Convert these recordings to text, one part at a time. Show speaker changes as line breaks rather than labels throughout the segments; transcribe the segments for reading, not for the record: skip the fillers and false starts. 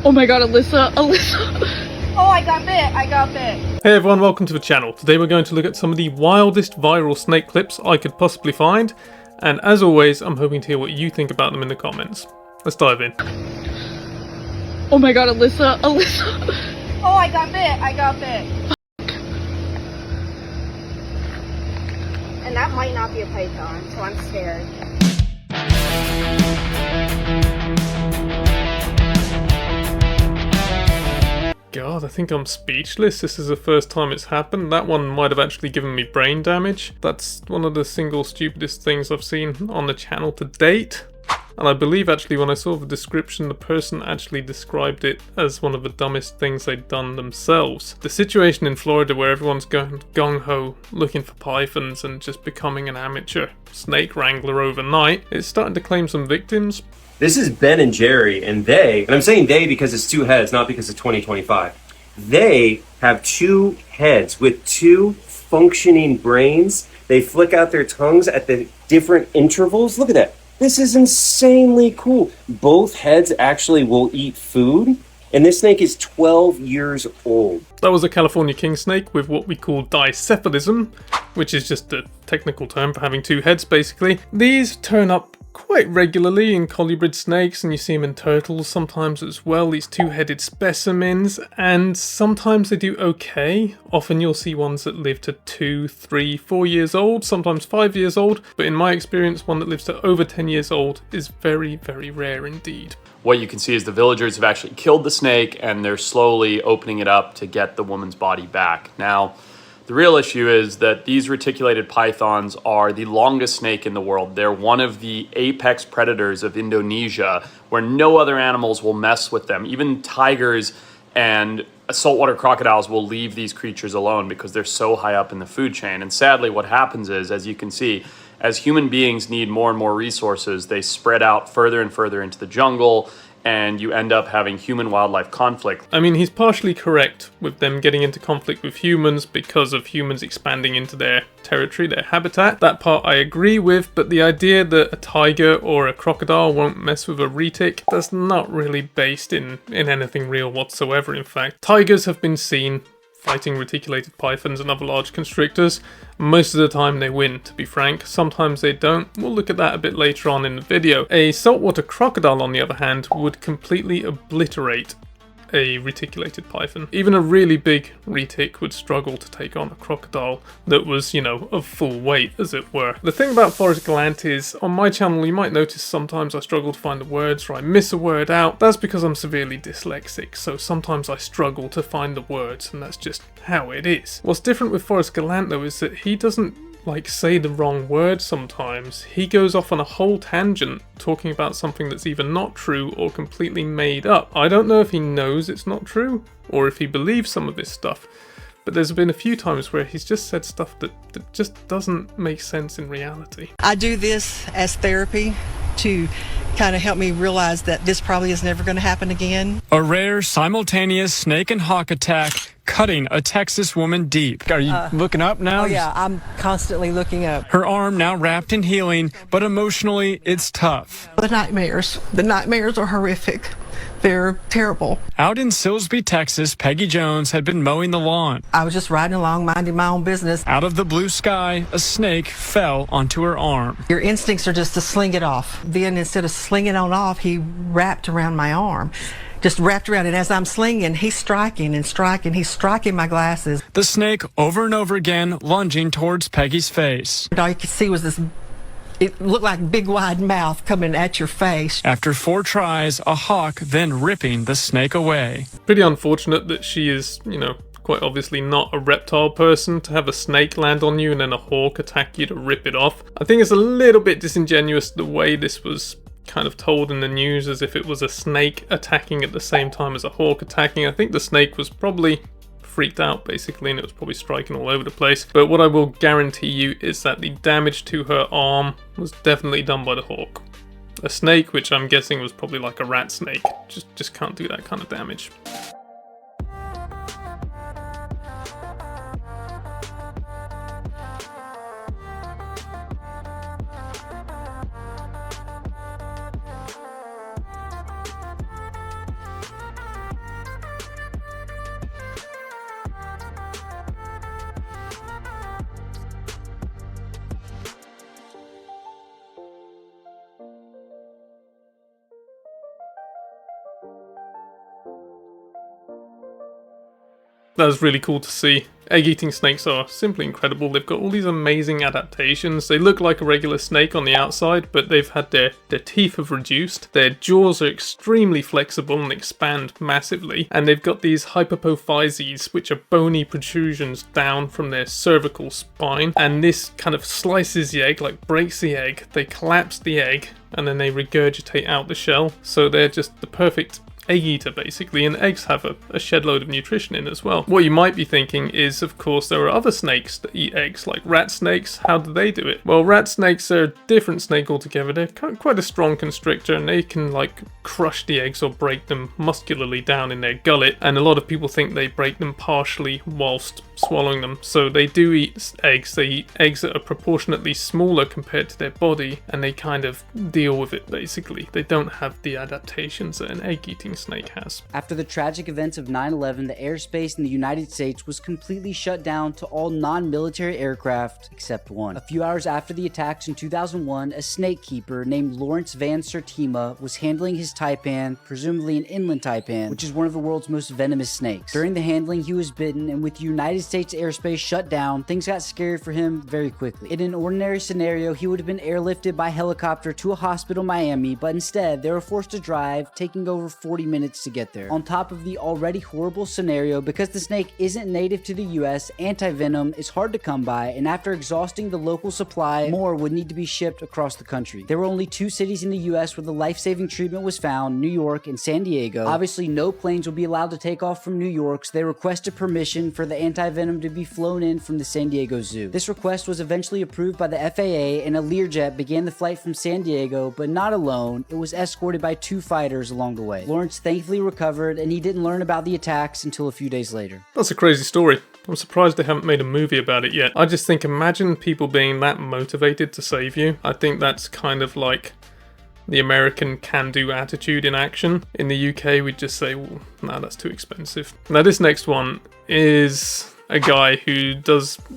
Oh my god, Alyssa. Oh, I got bit.
Hey everyone, welcome to the channel. Today we're going to look at some of the wildest viral snake clips I could possibly find, and as always, I'm hoping to hear what you think about them in the comments. Let's dive in.
Oh my god, Alyssa. Oh, I got bit. And that might not be a python, so I'm scared.
God, I think I'm speechless. This is the first time it's happened. That one might have actually given me brain damage. That's one of the single stupidest things I've seen on the channel to date. And I believe actually when I saw the description, the person actually described it as one of the dumbest things they'd done themselves. The situation in Florida where everyone's going gung-ho looking for pythons and just becoming an amateur snake wrangler overnight, it's starting to claim some victims.
This is Ben and Jerry, and I'm saying they because it's two heads, not because it's 2025. They have two heads with two functioning brains. They flick out their tongues at the different intervals. Look at that. This is insanely cool. Both heads actually will eat food, and this snake is 12 years old.
That was a California king snake with what we call dicephalism, which is just a technical term for having two heads basically. These turn up quite regularly in colubrid snakes, and you see them in turtles sometimes as well, these two-headed specimens, and sometimes they do okay. Often you'll see ones that live to 2, 3, 4 years old, sometimes 5 years old, but in my experience one that lives to over 10 years old is very, very rare indeed.
What you can see is the villagers have actually killed the snake and they're slowly opening it up to get the woman's body back. Now, the real issue is that these reticulated pythons are the longest snake in the world. They're one of the apex predators of Indonesia, where no other animals will mess with them. Even tigers and saltwater crocodiles will leave these creatures alone because they're so high up in the food chain. And sadly, what happens is, as you can see, as human beings need more and more resources, they spread out further and further into the jungle, and you end up having human-wildlife conflict.
I mean, he's partially correct with them getting into conflict with humans because of humans expanding into their territory, their habitat. That part I agree with, but the idea that a tiger or a crocodile won't mess with a retic, that's not really based in anything real whatsoever, in fact. Tigers have been seen fighting reticulated pythons and other large constrictors. Most of the time they win, to be frank. Sometimes they don't. We'll look at that a bit later on in the video. A saltwater crocodile, on the other hand, would completely obliterate a reticulated python. Even a really big retic would struggle to take on a crocodile that was, you know, of full weight, as it were. The thing about Forrest Gallant is, on my channel you might notice sometimes I struggle to find the words or I miss a word out. That's because I'm severely dyslexic, so sometimes I struggle to find the words, and that's just how it is. What's different with Forrest Gallant though is that he doesn't say the wrong word sometimes. He goes off on a whole tangent talking about something that's either not true or completely made up. I don't know if he knows it's not true or if he believes some of this stuff, but there's been a few times where he's just said stuff that just doesn't make sense in reality.
I do this as therapy to kind of help me realize that this probably is never going to happen again.
A rare simultaneous snake and hawk attack cutting a Texas woman deep. Are you looking up now?
Oh yeah, I'm constantly looking up.
Her arm now wrapped in healing, but emotionally it's tough.
The nightmares are horrific. They're terrible.
Out in Silsbee, Texas, Peggy Jones had been mowing the lawn.
I was just riding along, minding my own business.
Out of the blue sky, a snake fell onto her arm.
Your instincts are just to sling it off. Then instead of slinging on off, he wrapped around my arm. Just wrapped around, and as I'm slinging, he's striking and striking. He's striking my glasses.
The snake over and over again, lunging towards Peggy's face.
All you could see was this, it looked like a big wide mouth coming at your face.
After 4 tries, a hawk then ripping the snake away.
Pretty unfortunate that she is, you know, quite obviously not a reptile person, to have a snake land on you and then a hawk attack you to rip it off. I think it's a little bit disingenuous the way this was kind of told in the news, as if it was a snake attacking at the same time as a hawk attacking. I think the snake was probably freaked out basically, and it was probably striking all over the place. But what I will guarantee you is that the damage to her arm was definitely done by the hawk. A snake, which I'm guessing was probably like a rat snake, just can't do that kind of damage. That was really cool to see. Egg-eating snakes are simply incredible. They've got all these amazing adaptations. They look like a regular snake on the outside, but they've had their teeth have reduced. Their jaws are extremely flexible and expand massively. And they've got these hypopophyses, which are bony protrusions down from their cervical spine. And this kind of slices the egg, like breaks the egg. They collapse the egg, and then they regurgitate out the shell. So they're just the perfect egg eater basically, and eggs have a shed load of nutrition in as well. What you might be thinking is, of course, there are other snakes that eat eggs, like rat snakes. How do they do it? Well, rat snakes are a different snake altogether. They're quite a strong constrictor, and they can like crush the eggs or break them muscularly down in their gullet, and a lot of people think they break them partially whilst swallowing them. So they do eat eggs. They eat eggs that are proportionately smaller compared to their body, and they kind of deal with it basically. They don't have the adaptations that an egg-eating snake has.
After the tragic events of 9/11, the airspace in the United States was completely shut down to all non-military aircraft except one. A few hours after the attacks in 2001, a snake keeper named Lawrence Van Sertima was handling his taipan, presumably an inland taipan, which is one of the world's most venomous snakes. During the handling, he was bitten, and with the United States airspace shut down, things got scary for him very quickly. In an ordinary scenario, he would have been airlifted by helicopter to a hospital in Miami, but instead, they were forced to drive, taking over 40 minutes to get there. On top of the already horrible scenario, because the snake isn't native to the US, anti-venom is hard to come by, and after exhausting the local supply, more would need to be shipped across the country. There were only 2 cities in the US where the life-saving treatment was found, New York and San Diego. Obviously, no planes would be allowed to take off from New York, so they requested permission for the anti-venom to be flown in from the San Diego Zoo. This request was eventually approved by the FAA, and a Learjet began the flight from San Diego, but not alone. It was escorted by 2 fighters along the way. Lawrence thankfully recovered, and he didn't learn about the attacks until a few days later.
That's a crazy story. I'm surprised they haven't made a movie about it yet. I just think, imagine people being that motivated to save you. I think that's kind of like the American can-do attitude in action. In the UK, we'd just say, well, nah, that's too expensive. Now, this next one is a guy who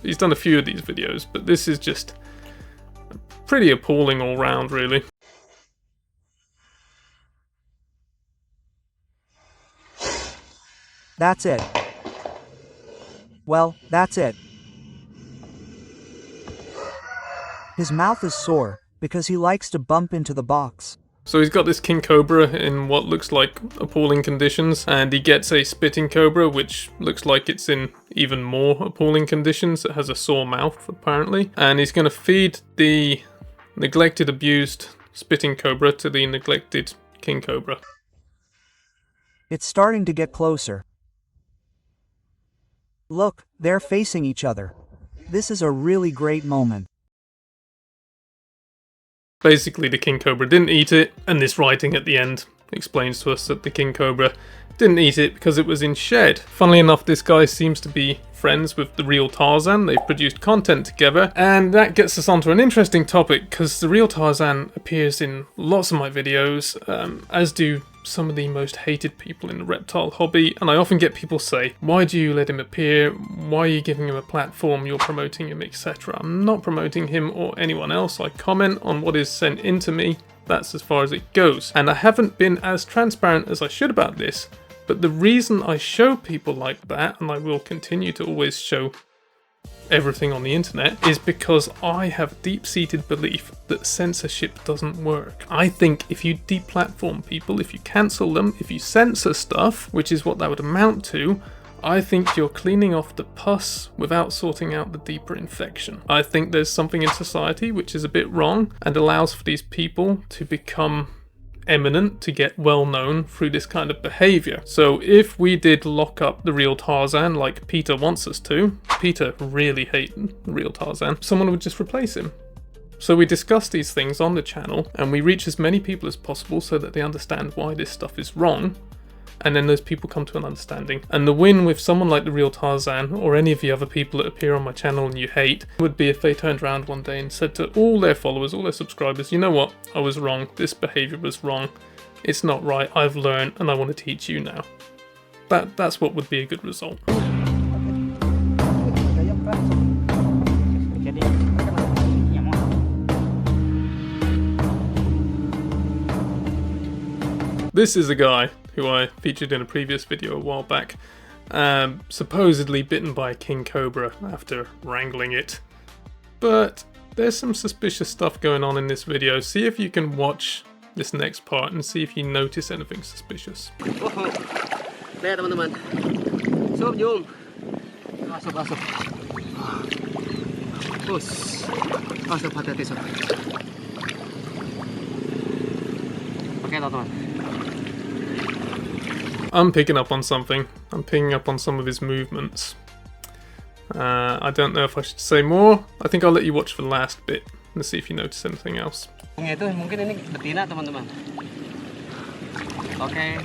he's done a few of these videos, but this is just pretty appalling all round, really.
That's it. Well, that's it. His mouth is sore because he likes to bump into the box.
So he's got this king cobra in what looks like appalling conditions, and he gets a spitting cobra which looks like it's in even more appalling conditions. It has a sore mouth apparently, and he's going to feed the neglected, abused spitting cobra to the neglected king cobra.
It's starting to get closer. Look, they're facing each other. This is a really great moment.
Basically, the king cobra didn't eat it, and this writing at the end explains to us that the king cobra didn't eat it because it was in shed. Funnily enough, this guy seems to be friends with the real Tarzan. They've produced content together, and that gets us onto an interesting topic, because the real Tarzan appears in lots of my videos, as do some of the most hated people in the reptile hobby, and I often get people say, why do you let him appear? Why are you giving him a platform? You're promoting him, etc. I'm not promoting him or anyone else. I comment on what is sent into me. That's as far as it goes. And I haven't been as transparent as I should about this, but the reason I show people like that, and I will continue to always show everything on the internet, is because I have deep-seated belief that censorship doesn't work. I think if you deplatform people, if you cancel them, if you censor stuff, which is what that would amount to, I think you're cleaning off the pus without sorting out the deeper infection. I think there's something in society which is a bit wrong and allows for these people to become eminent, to get well known through this kind of behavior. So if we did lock up the real Tarzan like Peter wants us to, Peter really hates the real Tarzan, someone would just replace him. So we discuss these things on the channel and we reach as many people as possible so that they understand why this stuff is wrong, and then those people come to an understanding. And the win with someone like the real Tarzan, or any of the other people that appear on my channel and you hate, would be if they turned around one day and said to all their followers, all their subscribers, you know what, I was wrong, this behavior was wrong, it's not right, I've learned and I want to teach you now. That's what would be a good result. This is a guy who I featured in a previous video a while back, supposedly bitten by a king cobra after wrangling it. But there's some suspicious stuff going on in this video. See if you can watch this next part and see if you notice anything suspicious.
Lihat teman-teman. Sup, jom. Masuk, masuk. Push. Masuk, hati-hati, sob. Oke, teman-teman.
I'm picking up on something. I'm picking up on some of his movements. I don't know if I should say more. I think I'll let you watch the last bit and see if you notice anything else.
Itu mungkin ini betina, teman-teman. Oke.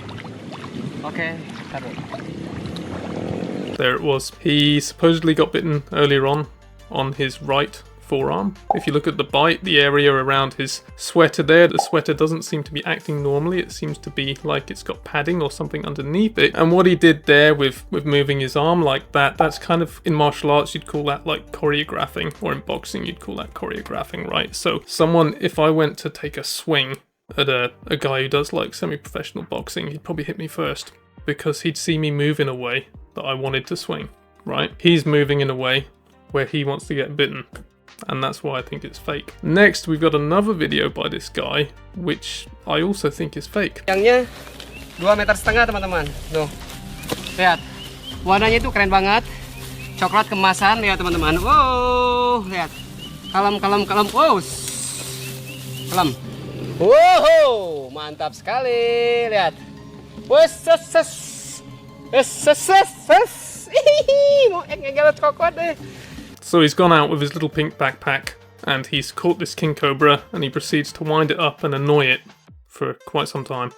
Oke, taruh.
There it was. He supposedly got bitten earlier on his right forearm. If you look at the bite, the area around his sweater there, the sweater doesn't seem to be acting normally. It seems to be like it's got padding or something underneath it. And what he did there with moving his arm like that, that's kind of, in martial arts you'd call that like choreographing, or in boxing you'd call that choreographing, right? So someone, if I went to take a swing at a guy who does like semi-professional boxing, he'd probably hit me first because he'd see me move in a way that I wanted to swing, right? He's moving in a way where he wants to get bitten. And that's why I think it's fake. Next, we've got another video by this guy, which I also think is fake.
Yangnya 2,5 meter, teman-teman. Tuh. Lihat. Warnanya itu keren banget. Coklat kemasan, lihat teman-teman. Wow, lihat. Kalem, kalem, kalem. Wow. Kalem. Wow, mantap sekali. Lihat. Wes, ses, ses. Ses, ses, ses. Mau ngegelet kokot deh.
So he's gone out with his little pink backpack and he's caught this king cobra and he proceeds to wind it up and annoy it for quite some time.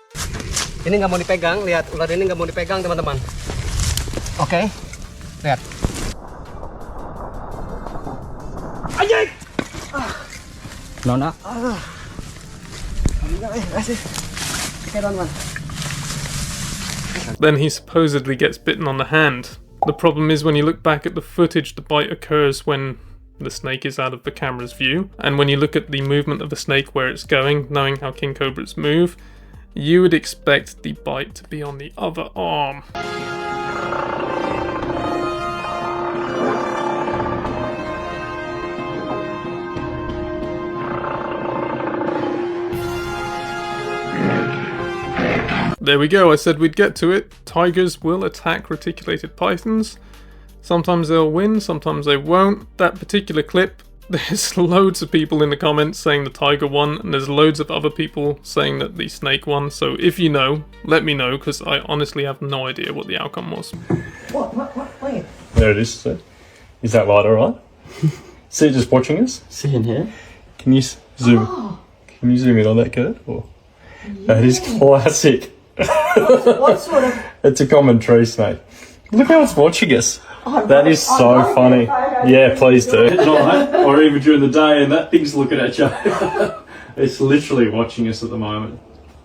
Ini nggak mau dipegang, lihat, ular ini nggak mau dipegang, teman-teman. Oke, lihat. Anjing! Nona. Oke, teman-teman.
Then he supposedly gets bitten on the hand. The problem is when you look back at the footage, the bite occurs when the snake is out of the camera's view. And when you look at the movement of the snake, where it's going, knowing how king cobras move, you would expect the bite to be on the other arm. There we go, I said we'd get to it. Tigers will attack reticulated pythons. Sometimes they'll win, sometimes they won't. That particular clip, there's loads of people in the comments saying the tiger won, and there's loads of other people saying that the snake won. So if you know, let me know, because I honestly have no idea what the outcome was.
Wait.
There it is. So, is that light alright? See it just watching us?
See in here?
Can you zoom? Oh. Can you zoom in on that, Kurt? Or? Yeah. That is classic.
What sort of?
It's a common tree snake. Look how it's watching us. That is so funny. Yeah, please do. At night, or even during the day, and that thing's looking at you. It's literally watching us at the moment.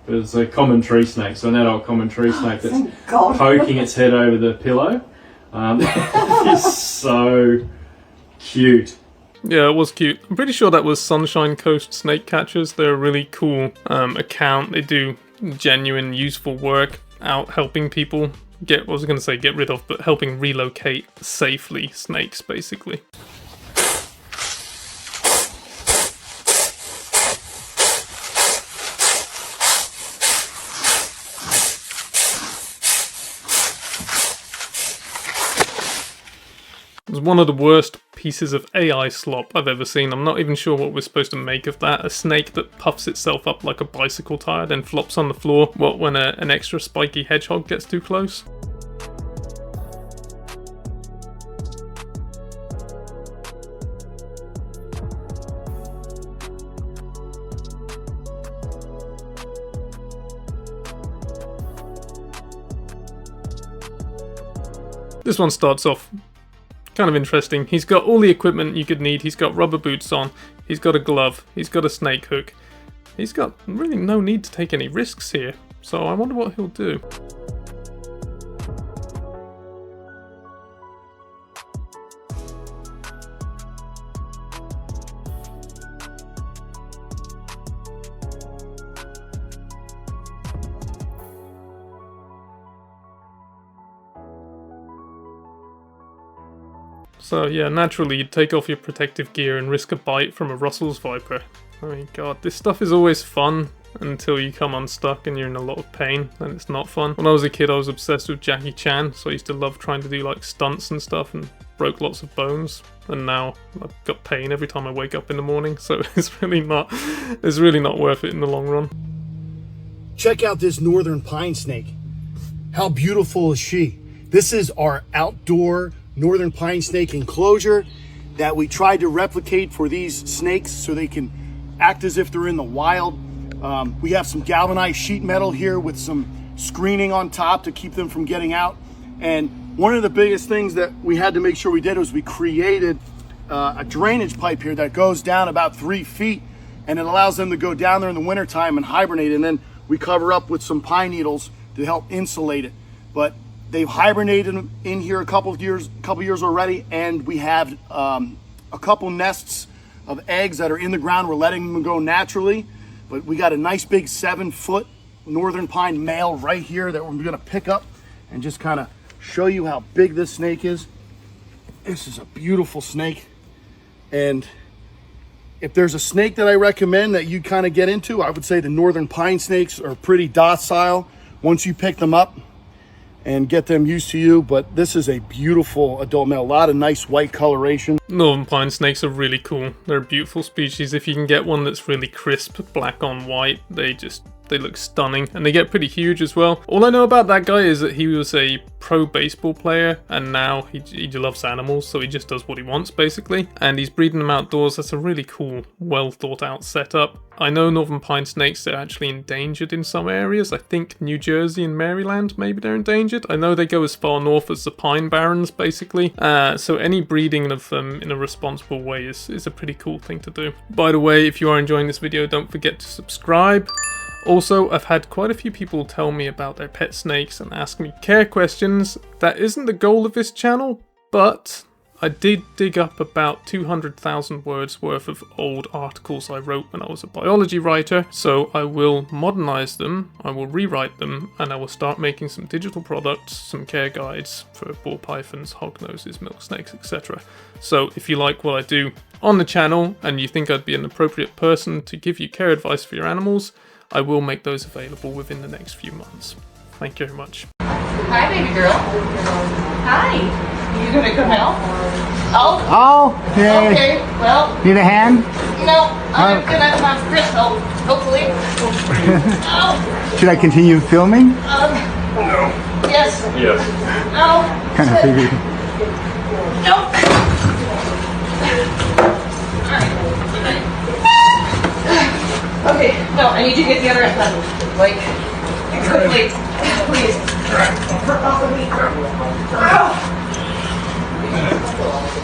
But it's a common tree snake, so an adult common tree snake that's poking its head over the pillow. It's so cute.
Yeah, it was cute. I'm pretty sure that was Sunshine Coast Snake Catchers. They're a really cool account. They do genuine, useful work out helping people get rid of, but helping relocate safely snakes, basically. It was one of the worst pieces of AI slop I've ever seen. I'm not even sure what we're supposed to make of that. A snake that puffs itself up like a bicycle tire, then flops on the floor. What, when an extra spiky hedgehog gets too close? This one starts off kind of interesting. He's got all the equipment you could need. He's got rubber boots on, he's got a glove, he's got a snake hook. He's got really no need to take any risks here. So I wonder what he'll do. So yeah, naturally you'd take off your protective gear and risk a bite from a Russell's viper. Oh my god, this stuff is always fun until you come unstuck and you're in a lot of pain, and it's not fun. When I was a kid I was obsessed with Jackie Chan, so I used to love trying to do like stunts and stuff and broke lots of bones, and now I've got pain every time I wake up in the morning, so it's really not worth it in the long run.
Check out this northern pine snake. How beautiful is she? This is our outdoor northern pine snake enclosure that we tried to replicate for these snakes so they can act as if they're in the wild. We have some galvanized sheet metal here with some screening on top to keep them from getting out. And one of the biggest things that we had to make sure we did was we created a drainage pipe here that goes down about 3 feet, and it allows them to go down there in the wintertime and hibernate, and then we cover up with some pine needles to help insulate it. But they've hibernated in here a couple years already, and we have a couple nests of eggs that are in the ground. We're letting them go naturally, but we got a nice big 7-foot northern pine male right here that we're gonna pick up and just kind of show you how big this snake is. This is a beautiful snake, and if there's a snake that I recommend that you kind of get into, I would say the northern pine snakes are pretty docile once you pick them up and get them used to you. But this is a beautiful adult male, a lot of nice white coloration.
Northern pine snakes are really cool. They're a beautiful species. If you can get one that's really crisp, black on white, they look stunning, and they get pretty huge as well. All I know about that guy is that he was a pro baseball player, and now he loves animals, so he just does what he wants basically, and he's breeding them outdoors. That's a really cool, well thought out setup. I know northern pine snakes are actually endangered in some areas. I think New Jersey and Maryland, maybe they're endangered. I know they go as far north as the Pine Barrens basically, so any breeding of them in a responsible way is a pretty cool thing to do. By the way, if you are enjoying this video, don't forget to subscribe. Also, I've had quite a few people tell me about their pet snakes and ask me care questions. That isn't the goal of this channel, but I did dig up about 200,000 words worth of old articles I wrote when I was a biology writer, so I will modernize them, I will rewrite them, and I will start making some digital products, some care guides for ball pythons, hognoses, milk snakes, etc. So if you like what I do on the channel and you think I'd be an appropriate person to give you care advice for your animals, I will make those available within the next few months. Thank you very much.
Hi, baby girl. Hi. You gonna come out?
Oh, okay.
Okay, well.
Need a hand?
No, I'm gonna have Chris help, hopefully.
Should I continue filming?
No. Yes.
Yes.
No.
Kind of figured.
Nope. Okay, no, I need you to get the other end done. Like, quickly, please. Off of me.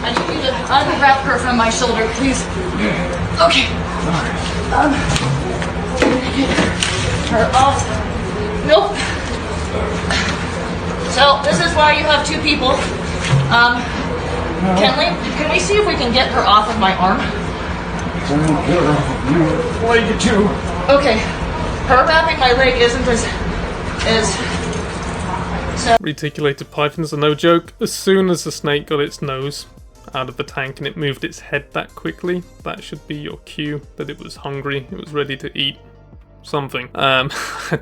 I need you to unwrap her from my shoulder, please. Okay. Get her off. Nope. So, this is why you have 2 people. Can we see if we can get her off of my arm? Okay, her wrapping my leg isn't as so.
Reticulated pythons are no joke. As soon as the snake got its nose out of the tank and it moved its head that quickly, that should be your cue that it was hungry, it was ready to eat something. I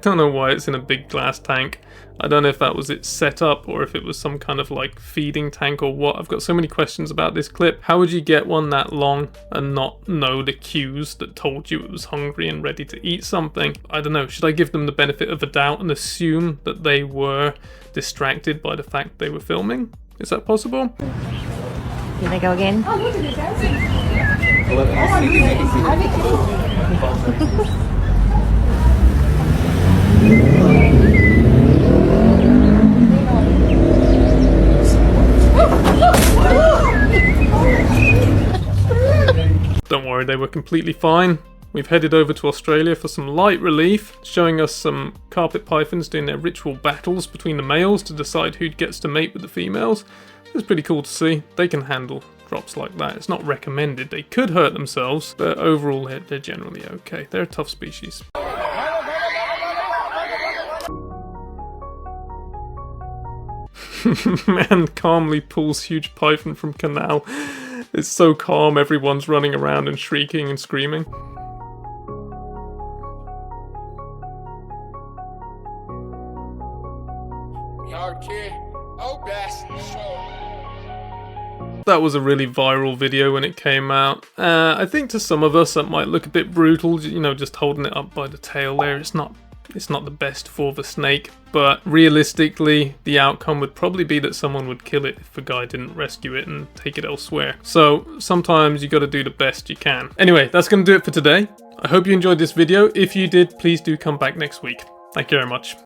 don't know why it's in a big glass tank. I don't know if that was its setup or if it was some kind of like feeding tank or what. I've got so many questions about this clip. How would you get one that long and not know the cues that told you it was hungry and ready to eat something? I don't know. Should I give them the benefit of the doubt and assume that they were distracted by the fact they were filming? Is that possible?
Here they go again. Oh, look at it, dancing.
Don't worry, they were completely fine. We've headed over to Australia for some light relief, showing us some carpet pythons doing their ritual battles between the males to decide who gets to mate with the females. It's pretty cool to see. They can handle drops like that. It's not recommended. They could hurt themselves, but overall they're generally okay. They're a tough species. Man calmly pulls huge python from canal. It's so calm, everyone's running around and shrieking and screaming. That was a really viral video when it came out. I think to some of us that might look a bit brutal, you know, just holding it up by the tail there. It's not the best for the snake, but realistically the outcome would probably be that someone would kill it if a guy didn't rescue it and take it elsewhere. So sometimes you got to do the best you can. Anyway, that's going to do it for today. I hope you enjoyed this video. If you did, please do come back next week. Thank you very much.